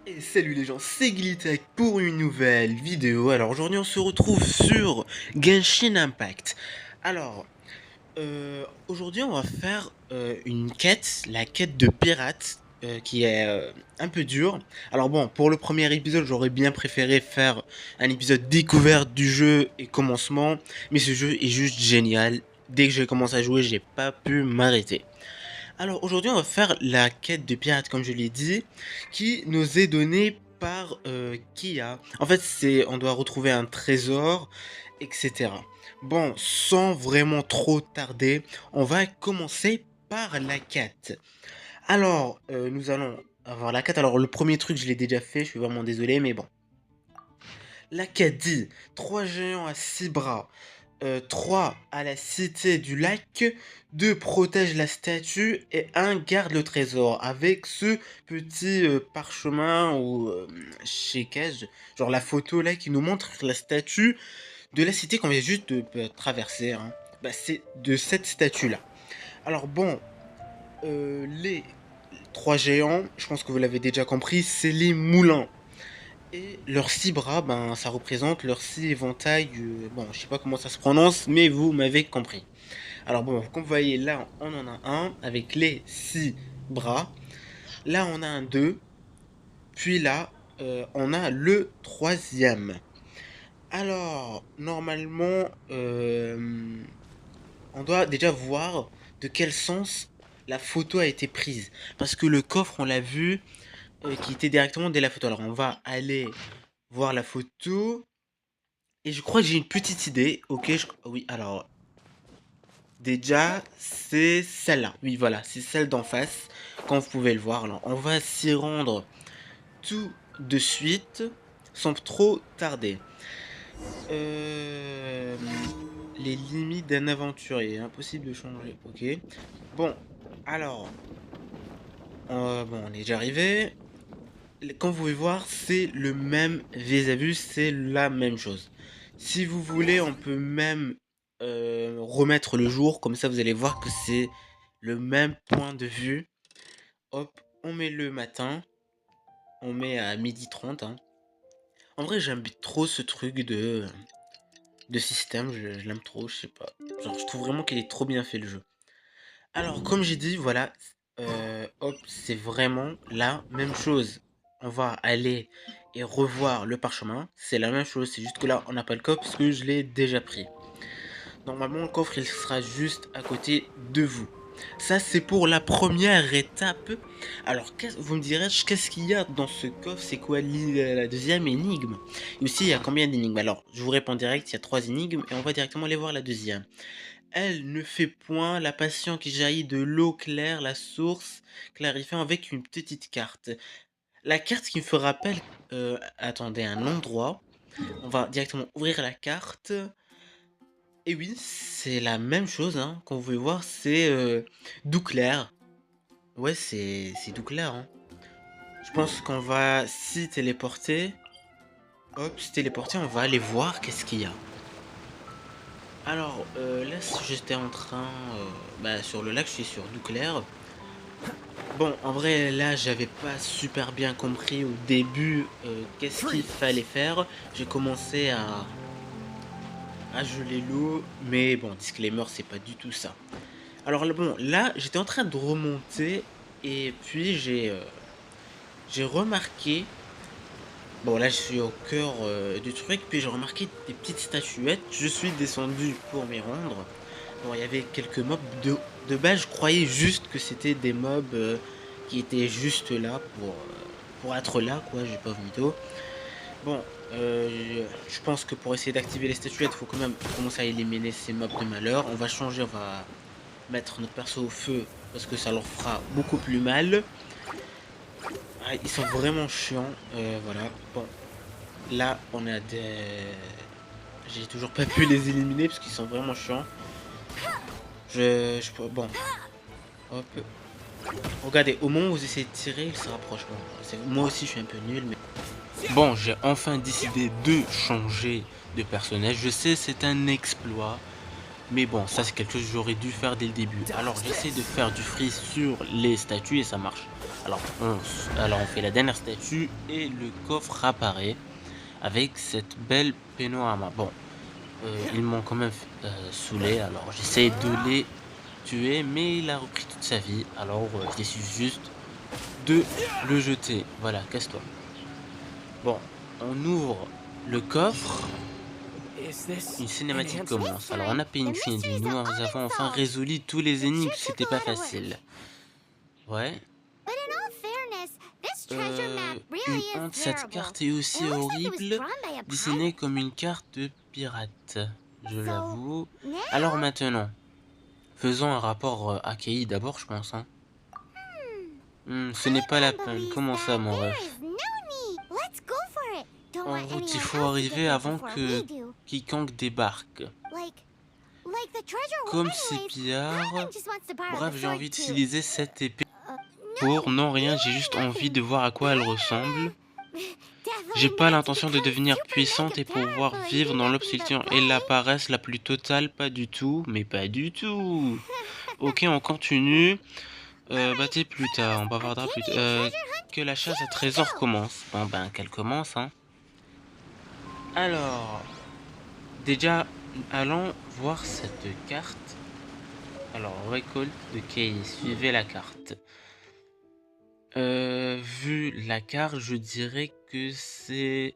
Et salut les gens, c'est Glitek pour une nouvelle vidéo. Alors aujourd'hui on se retrouve sur Genshin Impact. Alors, aujourd'hui on va faire une quête, la quête de pirate, qui est un peu dure. Alors bon, pour le premier épisode j'aurais bien préféré faire un épisode découverte du jeu et commencement. Mais ce jeu est juste génial. Dès que j'ai commencé à jouer, j'ai pas pu m'arrêter. Alors aujourd'hui, on va faire la quête de pirate, comme je l'ai dit, qui nous est donnée par Kia. En fait, on doit retrouver un trésor, etc. Bon, sans vraiment trop tarder, on va commencer par la quête. Alors, nous allons avoir la quête. Alors, le premier truc, je l'ai déjà fait, je suis vraiment désolé, mais bon. La quête dit 3 géants à 6 bras. 3 à la cité du lac, 2 protège la statue et 1 garde le trésor avec ce petit parchemin ou chez genre la photo là qui nous montre la statue de la cité qu'on vient juste de traverser. Hein. Bah, c'est de cette statue là. Alors bon, les 3 géants, je pense que vous l'avez déjà compris, c'est les moulins. Et leurs 6 bras, ben, ça représente leurs 6 éventails. Bon, je sais pas comment ça se prononce, mais vous m'avez compris. Alors bon, comme vous voyez, là, on en a un avec les 6 bras. Là, on a un 2. Puis là, on a le troisième. Alors, normalement, on doit déjà voir de quel sens la photo a été prise. Parce que le coffre, on l'a vu, qui était directement dès la photo. Alors, on va aller voir la photo. Et je crois que j'ai une petite idée. Ok, oui, alors, déjà, c'est celle-là. Oui, voilà, c'est celle d'en face, comme vous pouvez le voir. Alors, on va s'y rendre tout de suite, sans trop tarder. Euh, les limites d'un aventurier, impossible de changer. Ok. Bon, alors, bon, on est déjà arrivé. Comme vous pouvez voir, c'est le même vis-à-vis, c'est la même chose. Si vous voulez, on peut même remettre le jour, comme ça vous allez voir que c'est le même point de vue. Hop, on met le matin, on met à 12h30. Hein. En vrai, j'aime trop ce truc de système, je l'aime trop, je sais pas. Genre, je trouve vraiment qu'il est trop bien fait le jeu. Alors, comme j'ai dit, voilà, hop, c'est vraiment la même chose. On va aller et revoir le parchemin. C'est la même chose, c'est juste que là, on n'a pas le coffre parce que je l'ai déjà pris. Normalement, le coffre, il sera juste à côté de vous. Ça, c'est pour la première étape. Alors, vous me direz, qu'est-ce qu'il y a dans ce coffre? C'est quoi la deuxième énigme? Et aussi, il y a combien d'énigmes? Alors, je vous réponds direct, il y a 3 énigmes et on va directement aller voir la deuxième. Elle ne fait point la passion qui jaillit de l'eau claire, la source clarifiant avec une petite carte. La carte qui me fait rappel, attendez, un endroit. On va directement ouvrir la carte. Et oui, c'est la même chose, hein. Comme vous pouvez voir, c'est Douclair. Ouais, c'est Douclair, hein. Je pense qu'on va s'y téléporter. Hop, s'y téléporter, on va aller voir qu'est-ce qu'il y a. Alors, là, j'étais en train... sur le lac, je suis sur Douclair. Bon, en vrai, là, j'avais pas super bien compris au début qu'est-ce qu'il fallait faire. J'ai commencé à geler l'eau, mais bon, disclaimer, c'est pas du tout ça. Alors bon, là, j'étais en train de remonter et puis j'ai remarqué. Bon, là, je suis au cœur du truc, puis j'ai remarqué des petites statuettes. Je suis descendu pour m'y rendre. Bon, il y avait quelques mobs de base. Je croyais juste que c'était des mobs qui étaient juste là pour être là, quoi. J'ai pas vu vidéo. Bon, je pense que pour essayer d'activer les statuettes, il faut quand même commencer à éliminer ces mobs de malheur. On va changer, on va mettre notre perso au feu parce que ça leur fera beaucoup plus mal. Ah, ils sont vraiment chiants. Voilà. Bon, là, on a des... J'ai toujours pas pu les éliminer parce qu'ils sont vraiment chiants. Bon, hop. Regardez, au moment où vous essayez de tirer, ils se rapprochent. Bon, moi aussi, je suis un peu nul, mais... Bon, j'ai enfin décidé de changer de personnage. Je sais, c'est un exploit. Mais bon, ça c'est quelque chose que j'aurais dû faire dès le début. Alors j'essaie de faire du freeze sur les statues et ça marche. Alors on fait la dernière statue et le coffre apparaît avec cette belle panorama. Bon, ils m'ont quand même saoulé, alors j'essaie de les tuer, mais il a repris toute sa vie. Alors je décide juste de le jeter. Voilà, casse-toi. Bon, on ouvre le coffre. Une cinématique commence. Alors on a Phoenix qui dit, nous avons enfin résolu tous les énigmes, c'était pas facile. Ouais. Une honte, cette carte est aussi horrible, dessinée comme une carte de pirate, je l'avoue. Alors maintenant, faisons un rapport à Kei d'abord, je pense. Hein. Ce n'est pas la peine, comment ça mon ref? En route, il faut arriver avant que quiconque débarque. Comme ces pillards, bref, j'ai envie d'utiliser cette épée pour non rien, j'ai juste envie de voir à quoi elle ressemble. J'ai pas l'intention de devenir puissante et pouvoir vivre dans l'obsession et la paresse la plus totale, pas du tout, mais pas du tout. Ok, on continue. Battez plus tard, on bavardera plus tard. Que la chasse à trésor commence. Bon ben, qu'elle commence, hein. Alors, déjà, allons voir cette carte. Alors, récolte de Kei, suivez la carte. Vu la carte, je dirais que c'est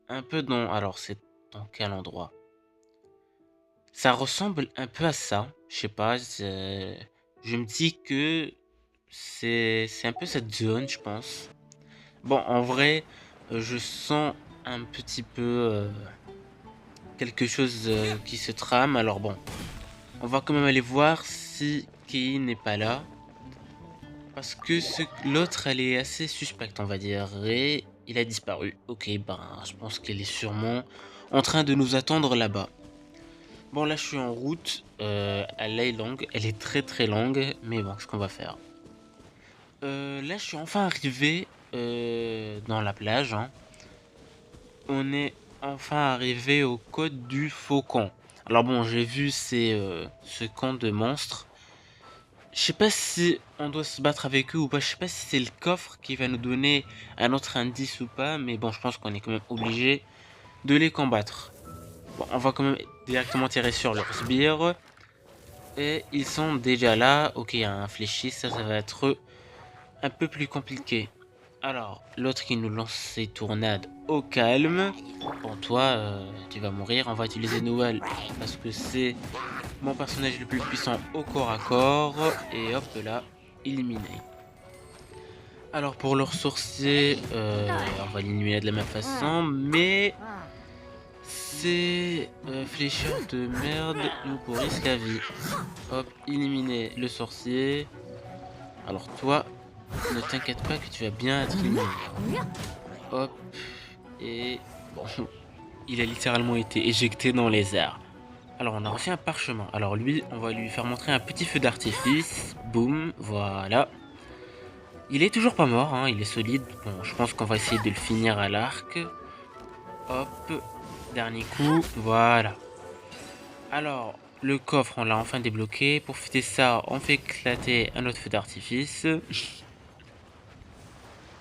un peu dans... Alors, c'est dans quel endroit? Ça ressemble un peu à ça. Je sais pas, je me dis que c'est un peu cette zone, je pense. Bon, en vrai, je sens un petit peu quelque chose qui se trame. Alors bon, on va quand même aller voir si Kei n'est pas là. Parce que l'autre, elle est assez suspecte, on va dire. Et il a disparu. Ok, ben, je pense qu'elle est sûrement en train de nous attendre là-bas. Bon, là, je suis en route. Elle est longue. Elle est très très longue. Mais bon, qu'est-ce qu'on va faire? Là, je suis enfin arrivé dans la plage. Hein. On est enfin arrivé au code du faucon. Alors bon, j'ai vu ce camp de monstres. Je sais pas si on doit se battre avec eux ou pas. Je sais pas si c'est le coffre qui va nous donner un autre indice ou pas. Mais bon, je pense qu'on est quand même obligé de les combattre. Bon, on va quand même directement tirer sur leurs sbires. Et ils sont déjà là. Ok, il y a un fléchi. Ça va être un peu plus compliqué. Alors, l'autre qui nous lance ses tournades au calme. Bon, toi, tu vas mourir. On va utiliser Noël parce que c'est mon personnage le plus puissant au corps à corps. Et hop là, éliminé. Alors, pour leur sorcier, on va l'éliminer de la même façon. Mais ces flécheurs de merde nous pourrissent la vie. Hop, éliminer le sorcier. Alors, toi, ne t'inquiète pas que tu vas bien être éliminé. Hop. Et bon, il a littéralement été éjecté dans les airs. Alors on a reçu un parchemin. Alors lui, on va lui faire montrer un petit feu d'artifice. Boum, voilà. Il est toujours pas mort, hein, il est solide. Bon, je pense qu'on va essayer de le finir à l'arc. Hop, dernier coup, voilà. Alors, le coffre, on l'a enfin débloqué. Pour fêter ça, on fait éclater un autre feu d'artifice.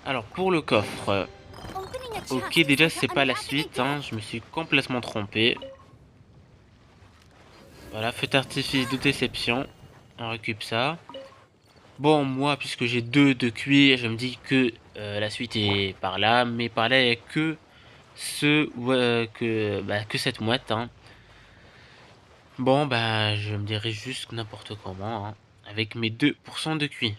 Alors, pour le coffre... Ok, déjà, c'est pas la suite, hein, je me suis complètement trompé. Voilà, feu d'artifice de déception. On récupère ça. Bon, moi, puisque j'ai deux de cuir, je me dis que la suite est par là. Mais par là, il n'y a que que cette mouette. Hein. Bon, bah, je me dirais juste n'importe comment. Hein, avec mes 2% de cuir.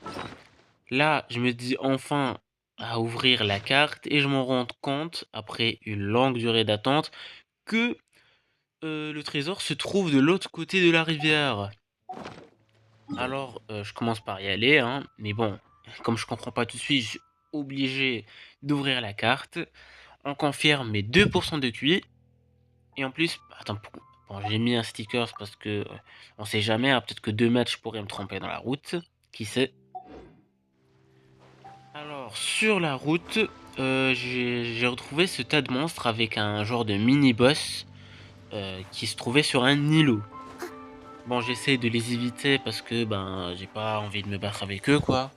Là, je me dis enfin à ouvrir la carte. Et je m'en rends compte, après une longue durée d'attente, que le trésor se trouve de l'autre côté de la rivière. Alors, je commence par y aller, hein, mais bon, comme je comprends pas tout de suite, je suis obligé d'ouvrir la carte. On confirme mes 2% de QI. Et en plus, attends, bon, j'ai mis un sticker parce que on sait jamais, hein, peut-être que 2 matchs je pourrais me tromper dans la route. Qui sait? Alors, sur la route, j'ai retrouvé ce tas de monstres avec un genre de mini-boss qui se trouvait sur un îlot. Bon, j'essaie de les éviter parce que ben j'ai pas envie de me battre avec eux quoi.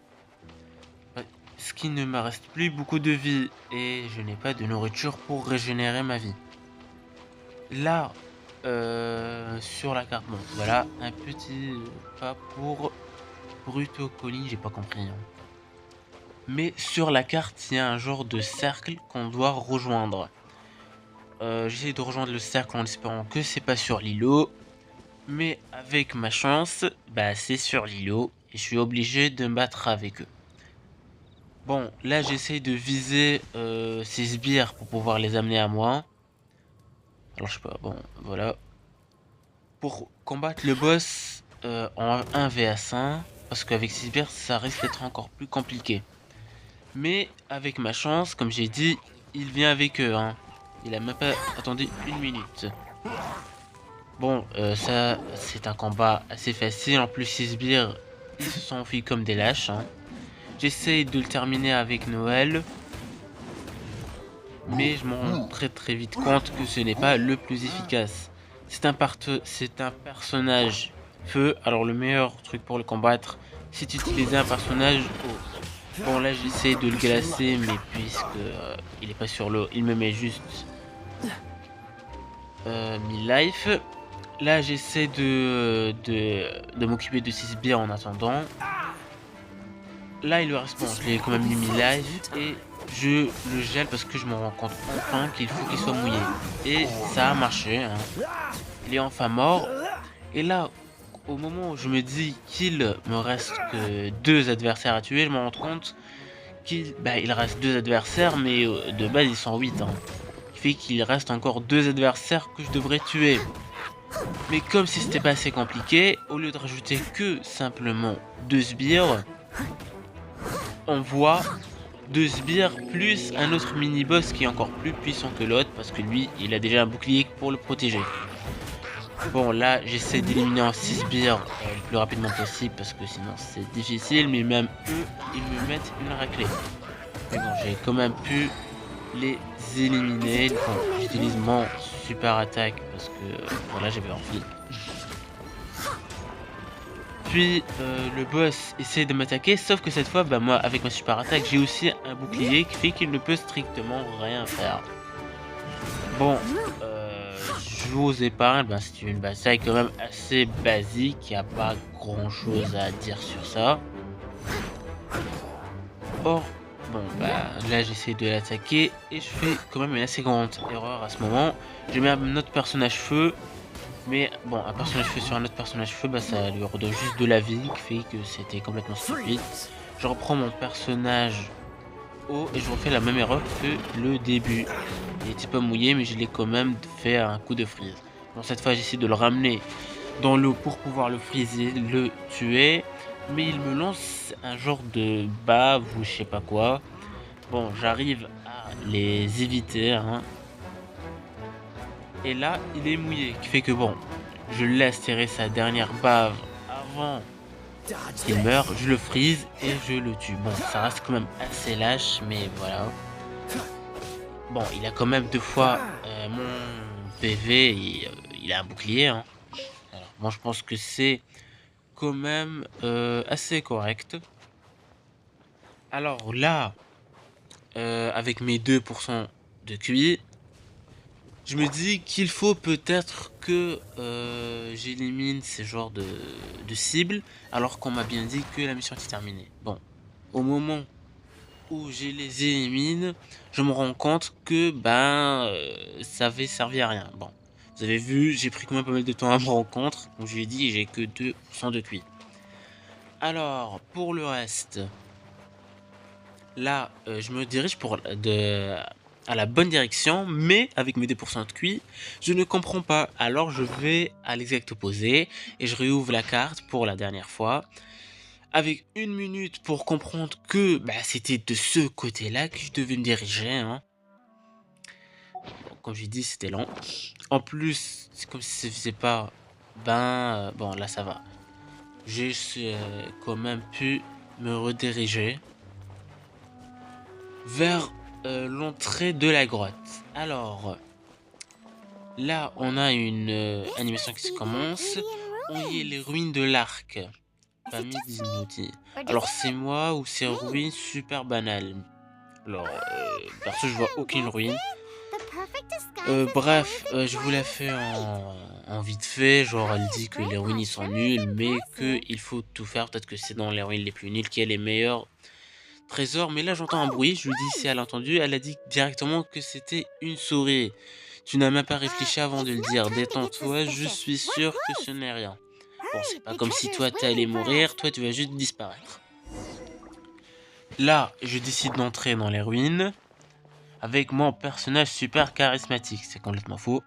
Ce qui ne me reste plus beaucoup de vie et je n'ai pas de nourriture pour régénérer ma vie. Là, sur la carte, bon, voilà un petit pas pour Brutocoli, j'ai pas compris, hein. Mais sur la carte, il y a un genre de cercle qu'on doit rejoindre. J'essaie de rejoindre le cercle en espérant que c'est pas sur l'îlot. Mais avec ma chance, bah c'est sur l'îlot et je suis obligé de me battre avec eux. Bon, là j'essaie de viser ces sbires pour pouvoir les amener à moi. Alors je sais pas, bon, voilà. Pour combattre le boss en 1 vs 1, parce qu'avec ces sbires ça risque d'être encore plus compliqué. Mais avec ma chance, comme j'ai dit, il vient avec eux, hein. Il a même pas attendu une minute. Bon, ça, c'est un combat assez facile. En plus, ces sbires, ils se sont enfuis comme des lâches, hein. J'essaye de le terminer avec Noël. Mais je me rends très vite compte que ce n'est pas le plus efficace. C'est un personnage feu. Alors le meilleur truc pour le combattre, c'est d'utiliser un personnage eau. Bon là j'essaie de le glacer, mais puisque il est pas sur l'eau, il me met juste 1000 life. Là j'essaie de m'occuper de 6 sbires en attendant. Là il lui reste, bon, je lui ai quand même mis 1000 life et je le gèle parce que je me rends compte enfin qu'il faut qu'il soit mouillé. Et ça a marché, hein. Il est enfin mort. Et là, au moment où je me dis qu'il me reste que 2 adversaires à tuer, je me rends compte il reste 2 adversaires, mais de base ils sont 8, hein. Ce qui fait qu'il reste encore 2 adversaires que je devrais tuer. Mais comme si c'était pas assez compliqué, au lieu de rajouter que simplement 2 sbires, on voit 2 sbires plus un autre mini-boss qui est encore plus puissant que l'autre parce que lui, il a déjà un bouclier pour le protéger. Bon, là, j'essaie d'éliminer en 6 sbires le plus rapidement possible parce que sinon c'est difficile, mais même eux, ils me mettent une raclée. Mais bon, j'ai quand même pu les éliminer. Bon, j'utilise mon super attaque parce que voilà, j'avais envie. Puis le boss essaie de m'attaquer, sauf que cette fois, bah, moi avec ma super attaque, j'ai aussi un bouclier qui fait qu'il ne peut strictement rien faire. Bon, je vous épargne, bah, c'est une bataille quand même assez basique, il n'y a pas grand chose à dire sur ça. Or, bon, bah là j'essaie de l'attaquer et je fais quand même une assez grande erreur à ce moment. Je mets un autre personnage feu. Mais bon, un personnage feu sur un autre personnage feu, bah ça lui redonne juste de la vie, qui fait que c'était complètement stupide. Je reprends mon personnage eau et je refais la même erreur que le début. Il était pas mouillé, mais je l'ai quand même fait un coup de freeze. Bon, cette fois j'essaie de le ramener dans l'eau pour pouvoir le freezer, le tuer. Mais il me lance un genre de bave ou je sais pas quoi. Bon, j'arrive à les éviter, hein. Et là, il est mouillé, qui fait que bon, je le laisse tirer sa dernière bave avant qu'il meure, je le freeze et je le tue. Bon, ça reste quand même assez lâche, mais voilà. Bon, il a quand même 2 fois mon PV et il a un bouclier, hein. Alors, moi je pense que c'est quand même assez correct. Alors là, avec mes 2% de QI, je me dis qu'il faut peut-être que j'élimine ces genres de cibles, alors qu'on m'a bien dit que la mission était terminée. Bon, au moment où je les élimine, je me rends compte que ça avait servi à rien. Bon, vous avez vu, j'ai pris quand même pas mal de temps à me rendre compte, donc je lui ai dit j'ai que 2% de QI. Alors, pour le reste, là, je me dirige à la bonne direction, mais avec mes 2% de QI, je ne comprends pas. Alors je vais à l'exact opposé et je réouvre la carte pour la dernière fois. Avec 1 minute pour comprendre que c'était de ce côté-là que je devais me diriger, hein. Bon, comme j'ai dit, c'était lent. En plus, c'est comme si ça faisait pas. Bon, là ça va. J'ai quand même pu me rediriger vers l'entrée de la grotte. Alors, là, on a une animation qui se commence. On y est les ruines de l'Arc. Famille Disney. Alors c'est moi ou c'est ruines super banales. Alors, perso, je vois aucune ruine. Bref, je vous la fais en vite fait. Genre, elle dit que les ruines ils sont nuls, mais qu'il faut tout faire. Peut-être que c'est dans les ruines les plus nulles qu'il y a les meilleurs trésors. Mais là, j'entends un bruit. Je lui dis si elle a entendu. Elle a dit directement que c'était une souris. Tu n'as même pas réfléchi avant de le dire. Détends-toi, je suis sûr que ce n'est rien. Bon, c'est pas comme si toi t'allais mourir. Toi, tu vas juste disparaître. Là, je décide d'entrer dans les ruines. Avec mon personnage super charismatique, c'est complètement faux.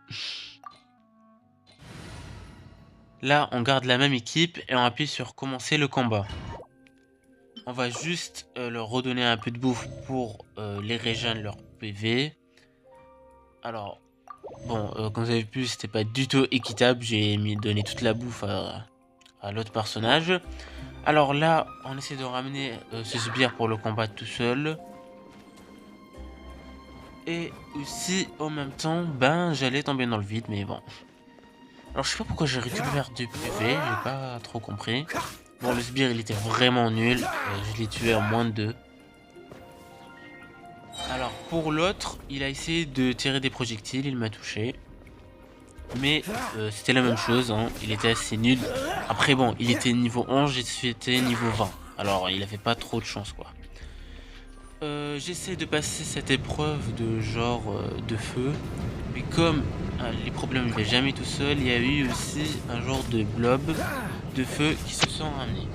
Là, on garde la même équipe et on appuie sur commencer le combat. On va juste leur redonner un peu de bouffe pour les régénérer leur PV. Alors, bon, comme vous avez vu, c'était pas du tout équitable. J'ai donné toute la bouffe à l'autre personnage. Alors là, on essaie de ramener ce sbire pour le combattre tout seul. Et aussi, en même temps, ben, j'allais tomber dans le vide, mais bon. Alors, je sais pas pourquoi j'ai récupéré 2 PV, j'ai pas trop compris. Bon, le sbire, il était vraiment nul. Je l'ai tué en moins de 2. Alors, pour l'autre, il a essayé de tirer des projectiles, il m'a touché. Mais c'était la même chose, hein. Il était assez nul. Après, bon, il était niveau 11, j'étais niveau 20. Alors, il avait pas trop de chance, quoi. J'essaie de passer cette épreuve de genre de feu, mais comme les problèmes ne viennent jamais tout seul, il y a eu aussi un genre de blob de feu qui se sont ramenés.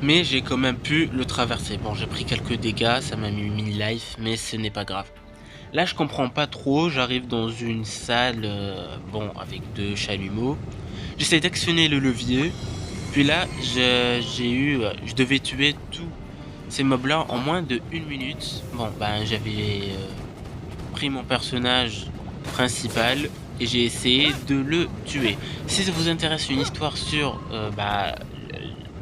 Mais j'ai quand même pu le traverser. Bon, j'ai pris quelques dégâts, ça m'a mis mini-life, mais ce n'est pas grave. Là, je comprends pas trop, j'arrive dans une salle, bon, avec 2 chalumeaux. J'essaie d'actionner le levier, puis là, je devais tuer tous ces mobs là en moins de 1 minute. Bon, ben j'avais pris mon personnage principal et j'ai essayé de le tuer. Si ça vous intéresse une histoire sur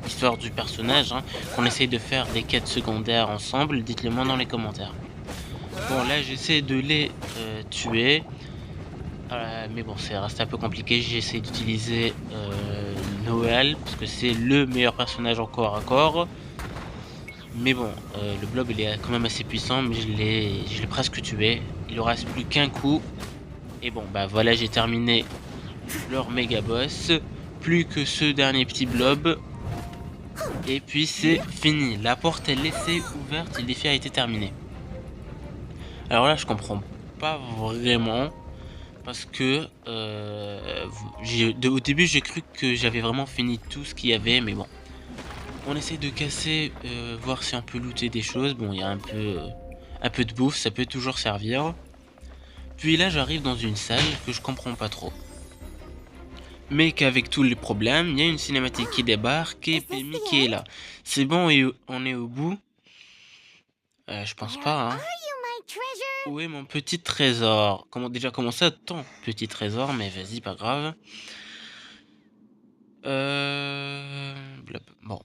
l'histoire du personnage, hein, qu'on essaye de faire des quêtes secondaires ensemble, dites-le moi dans les commentaires. Bon, là j'essaie de les tuer. Mais bon, c'est reste un peu compliqué. J'essaie d'utiliser Noël parce que c'est le meilleur personnage en corps à corps. Mais bon, le blob il est quand même assez puissant, mais je l'ai presque tué. Il ne reste plus qu'un coup. Et bon, bah voilà, j'ai terminé leur méga boss. Plus que ce dernier petit blob. Et puis c'est fini. La porte est laissée ouverte et le défi a été terminé. Alors là, je comprends pas vraiment. Parce que au début, j'ai cru que j'avais vraiment fini tout ce qu'il y avait. Mais bon. On essaie de casser, voir si on peut looter des choses. Bon, il y a un peu de bouffe, ça peut toujours servir. Puis là, j'arrive dans une salle que je comprends pas trop. Mais qu'avec tous les problèmes, il y a une cinématique qui débarque et Pemi qui est là. C'est bon, et on est au bout. Je pense pas, hein. Où est mon petit trésor? Déjà commencé à ton petit trésor, mais vas-y, pas grave. Bon.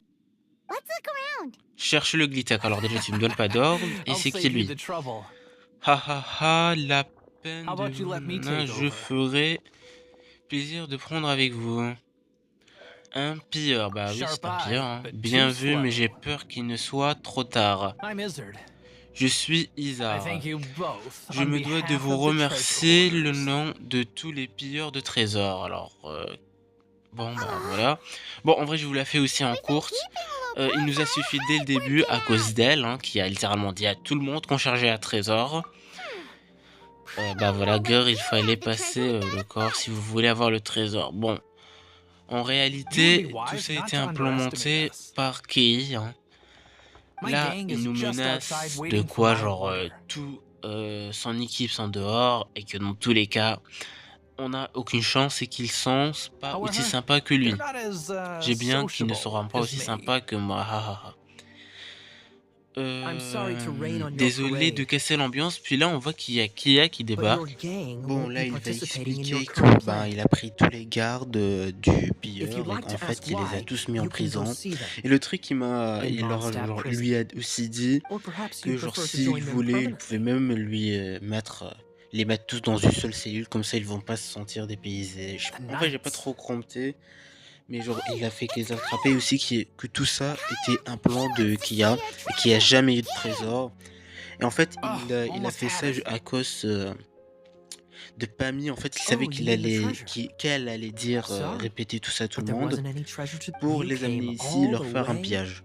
Cherche le Glittac. Alors déjà, tu me donnes pas d'ordre. Et c'est qui lui? Ha ha ha, la peine de... Je ferai plaisir de prendre avec vous. Un pilleur. Bah oui, c'est un pilleur. Hein. Bien vu, mais j'ai peur qu'il ne soit trop tard. Je suis Isar. Je me dois de vous remercier le nom de tous les pilleurs de trésors. Alors, bon, bah voilà. Bon, en vrai, je vous la fais aussi en courte. Il nous a suffi dès le début, à cause d'elle, hein, qui a littéralement dit à tout le monde qu'on cherchait un trésor. Bah voilà, Gur, il fallait passer le corps si vous voulez avoir le trésor. Bon, en réalité, tout ça a été implémenté par Kei. Hein. Là, il nous menace de quoi, genre, tout son équipe sont dehors et que dans tous les cas, on n'a aucune chance et qu'ils sont pas aussi sympas que lui. J'ai bien qu'ils ne seront pas aussi sympas que moi. Désolé de casser l'ambiance, puis là on voit qu'il y a Kia qui débarque. Bon, là il va expliquer que ben il a pris tous les gardes du pilleur et qu'en fait il les a tous mis en prison. Et le truc il lui a aussi dit que genre s'il voulait, il pouvait même lui les mettre tous dans une seule cellule, comme ça ils vont pas se sentir dépaysés. En fait j'ai pas trop compté. mais genre il a fait que les attraper aussi, que tout ça était un plan de Kia et qu'il n'y a jamais eu de trésor. Et en fait, il a fait ça à cause de Pammy. En fait, il savait qu'elle allait dire, répéter tout ça à tout le monde pour les amener ici et leur faire un piège.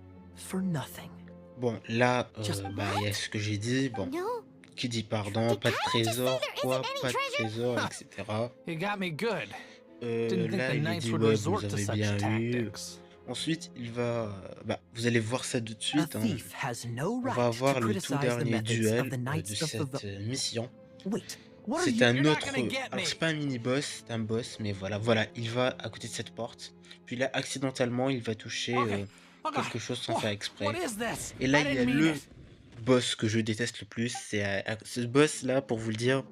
Bon, là, bah, il y a ce que j'ai dit. Bon, qui dit pardon, pas de trésor, quoi, pas de trésor, etc. Là, il dit ouais, vous avez bien eu. Ensuite, il va, bah, vous allez voir ça tout de suite. Hein. On va avoir le tout dernier duel de cette mission. C'est un autre, alors c'est pas un mini-boss, c'est un boss, mais voilà, il va à côté de cette porte. Puis là, accidentellement, il va toucher quelque chose sans faire exprès. Et là, il y a le boss que je déteste le plus. C'est ce boss-là, pour vous le dire,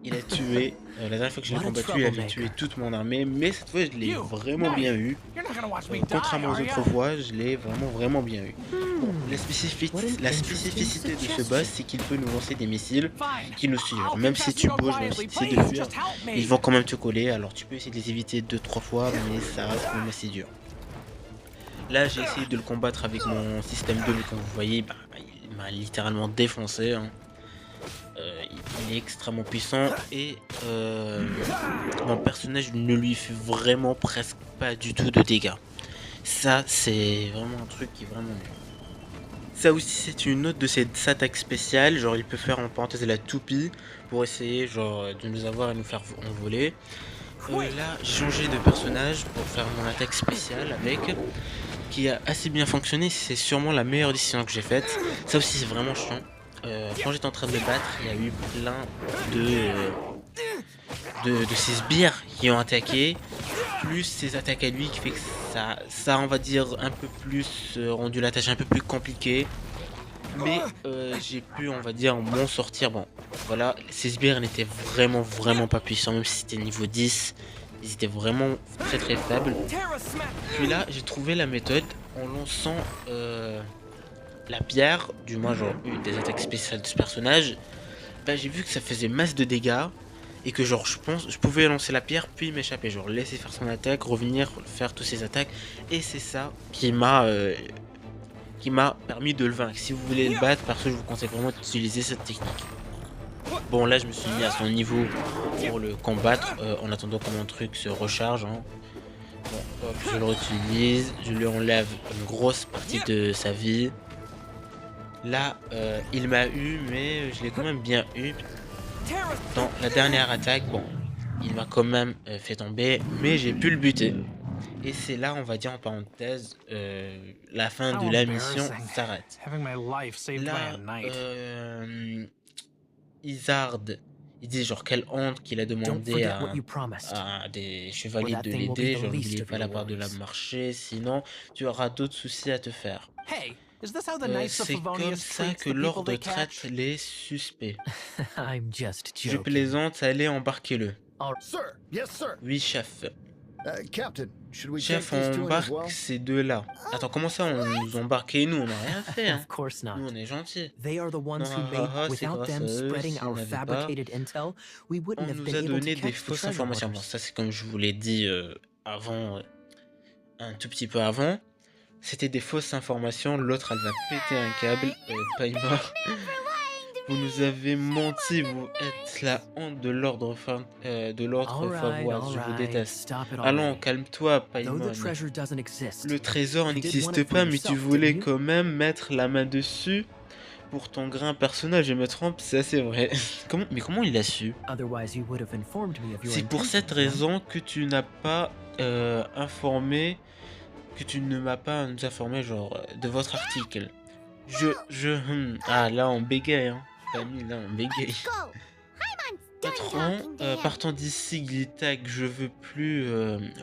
il a tué. La dernière fois que je l'ai combattu, il avait tué toute mon armée, mais cette fois, je l'ai vraiment bien eu. Contrairement aux autres fois, je l'ai vraiment bien eu. Bon, la spécificité de ce boss, c'est qu'il peut nous lancer des missiles qui nous suivent. Même si tu bouges, même si tu essaies de fuir, ils vont quand même te coller. Alors tu peux essayer de les éviter 2-3 fois, mais ça reste quand même assez dur. Là, j'ai essayé de le combattre avec mon système 2, mais comme vous voyez, bah, il m'a littéralement défoncé. Hein. Il est extrêmement puissant et mon personnage ne lui fait vraiment presque pas du tout de dégâts. Ça, c'est vraiment un truc qui est vraiment nul. Ça aussi, c'est une autre de ses attaques spéciales. Genre, il peut faire en parenthèse la toupie pour essayer genre de nous avoir et nous faire envoler. Là, j'ai changé de personnage pour faire mon attaque spéciale avec, qui a assez bien fonctionné. C'est sûrement la meilleure décision que j'ai faite. Ça aussi, c'est vraiment chiant. Quand j'étais en train de me battre, il y a eu plein de ces sbires qui ont attaqué, plus ses attaques à lui qui fait que ça on va dire un peu plus rendu la tâche un peu plus compliquée. Mais j'ai pu, on va dire, m'en sortir. Bon, voilà, ces sbires n'étaient vraiment pas puissants, même si c'était niveau 10. Ils étaient vraiment très faibles. Puis là, j'ai trouvé la méthode en lançant la pierre, du moins genre une des attaques spéciales de ce personnage. Bah, j'ai vu que ça faisait masse de dégâts et que genre je pouvais lancer la pierre puis m'échapper, genre laisser faire son attaque, revenir faire toutes ses attaques, et c'est ça qui m'a permis de le vaincre. Si vous voulez le battre, parce que je vous conseille vraiment d'utiliser cette technique. Bon, là je me suis mis à son niveau pour le combattre en attendant que mon truc se recharge. Hein. Bon, hop, je le réutilise, je lui enlève une grosse partie de sa vie. Là, il m'a eu, mais je l'ai quand même bien eu. Dans la dernière attaque, bon, il m'a quand même fait tomber, mais j'ai pu le buter. Et c'est là, on va dire en parenthèse, la fin de la mission s'arrête. Là, Isard, il dit genre quelle honte qu'il a demandé à des chevaliers de l'aider. Genre n'oubliez pas la part de la marché, sinon tu auras d'autres soucis à te faire. C'est comme ça que l'ordre traite les suspects. Je plaisante, allez, embarquez-le. Oui, chef. Chef, on embarque ces deux-là. Attends, comment ça on nous embarque? Et nous, on n'a rien fait, hein. Nous, on est gentils. Non, c'est grâce à eux, si on n'avait pas, on nous a donné des fausses informations. Bon, ça, c'est comme je vous l'ai dit avant, un tout petit peu avant. C'était des fausses informations, l'autre elle va péter un câble, Paimon. Vous nous avez menti, vous êtes la honte de l'ordre Favoise, je vous déteste. Allons, calme-toi, Paimon. Le trésor n'existe pas, mais tu voulais quand même mettre la main dessus pour ton grain personnel, je me trompe, c'est assez vrai. Mais comment il l'a su? C'est pour cette raison que tu n'as pas informé... que tu ne m'as pas nous informé genre de votre article. Ah là on bégaye hein. Famille là on bégaye. Patron, partant d'ici Glittag, je veux plus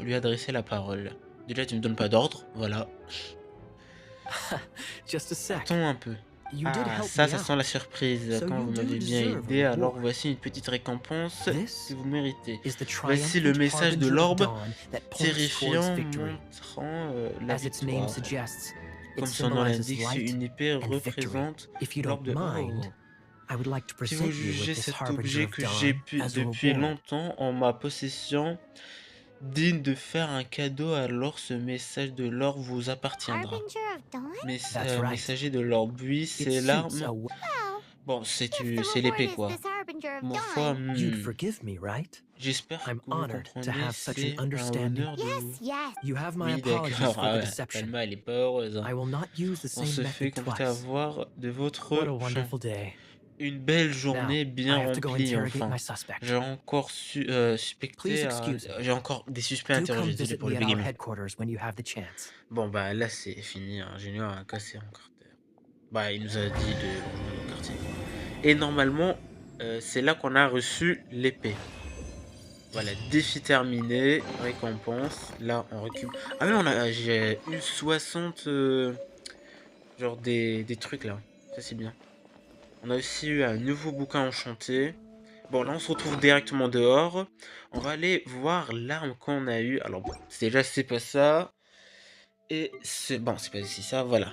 lui adresser la parole. Déjà tu me donnes pas d'ordre, voilà. Attends un peu. Ah, ça sent la surprise. Quand vous m'avez bien aidé, alors voici une petite récompense que vous méritez. Voici le message de l'orbe terrifiant montrant la victoire. Comme son nom l'indique, une épée représente l'orbe de... Si vous jugez cet objet que j'ai depuis longtemps en ma possession, digne de faire un cadeau, alors ce message de l'or vous appartiendra. Harbinger of dawn? That's right. Messager de l'or, buis, It c'est suits l'arme. a Well, Bon, if the c'est reward l'épée is quoi. this Harbinger of Ma foi, dawn. You'd forgive me, right? j'espère I'm que vous honored to comprenez, have such an c'est un understanding. honneur de vous. Yes, yes. You have my Oui, apologies d'accord. for Ah the ouais, deception. Palma, elle est pas heureuse, hein. I will not use the On same se fait method compter twice. avoir de What votre a champ. wonderful day. Une belle Now, journée bien I have to go remplie, interrogate enfin. my suspect. J'ai encore suspecté Please à... excuse me. J'ai encore des suspects à Do come interroger, désolé visit pour me le at our bégaiement. headquarters when you have the chance. Bon, bah là, c'est fini. Un génie a cassé en quartier. Bah, il nous a dit de rejoindre le quartier. Et normalement, c'est là qu'on a reçu l'épée. Voilà, défi terminé, récompense. Là, on récupère. Ah oui, j'ai eu 60... genre des trucs là. Ça, c'est bien. On a aussi eu un nouveau bouquin enchanté. Bon, là, on se retrouve directement dehors. On va aller voir l'arme qu'on a eue. Alors, bon, déjà, c'est pas ça. Et c'est... Bon, c'est pas ici, ça, voilà.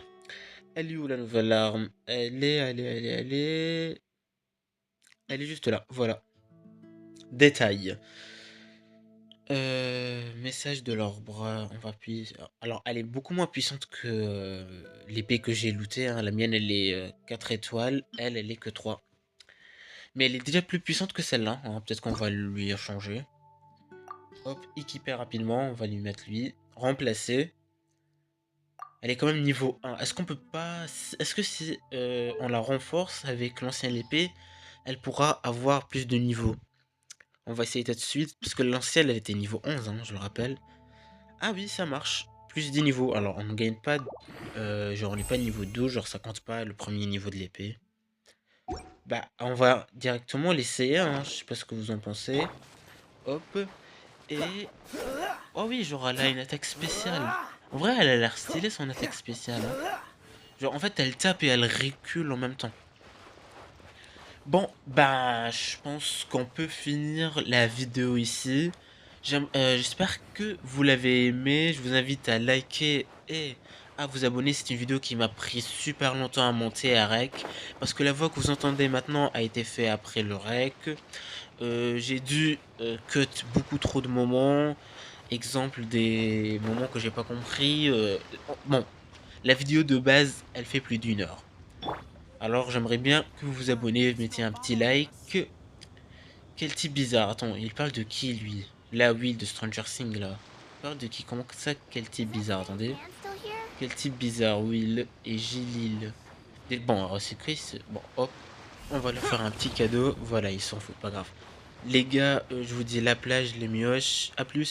Elle est où, la nouvelle arme? Elle est juste là, voilà. Détail. Message de leur bras. On va appuyer... Alors, elle est beaucoup moins puissante que l'épée que j'ai lootée, hein. La mienne, elle est 4 étoiles. Elle est que 3. Mais elle est déjà plus puissante que celle-là, hein. Peut-être qu'on va lui changer. Hop, équiper rapidement. On va lui mettre lui. Remplacer. Elle est quand même niveau 1. Est-ce qu'on peut pas... Est-ce que si on la renforce avec l'ancienne épée, elle pourra avoir plus de niveaux? On va essayer tout de suite. Parce que l'ancienne, elle était niveau 11, hein, je le rappelle. Ah oui, ça marche. Plus 10 niveaux. Alors, on ne gagne pas... genre, on n'est pas niveau 12. Genre, ça compte pas le premier niveau de l'épée. Bah, on va directement l'essayer, hein. Je sais pas ce que vous en pensez. Hop. Et... Oh oui, genre, elle a une attaque spéciale. En vrai, elle a l'air stylée, son attaque spéciale, hein. Genre, en fait, elle tape et elle recule en même temps. Bon, bah, je pense qu'on peut finir la vidéo ici. J'espère que vous l'avez aimé. Je vous invite à liker et à vous abonner. C'est une vidéo qui m'a pris super longtemps à monter à rec. Parce que la voix que vous entendez maintenant a été faite après le rec. J'ai dû cut beaucoup trop de moments. Exemple des moments que j'ai pas compris. Bon, la vidéo de base, elle fait plus d'1 heure. Alors j'aimerais bien que vous vous abonnez, mettez un petit like. Quel type bizarre. Attends, il parle de qui lui? La Will de Stranger Things là. Il parle de qui? Comment ça? Quel type bizarre? Attendez. Quel type bizarre? Will et Gilil. Bon, alors c'est Chris. Bon, hop. On va leur faire un petit cadeau. Voilà, ils s'en foutent, pas grave. Les gars, je vous dis la plage, les mioches. À plus.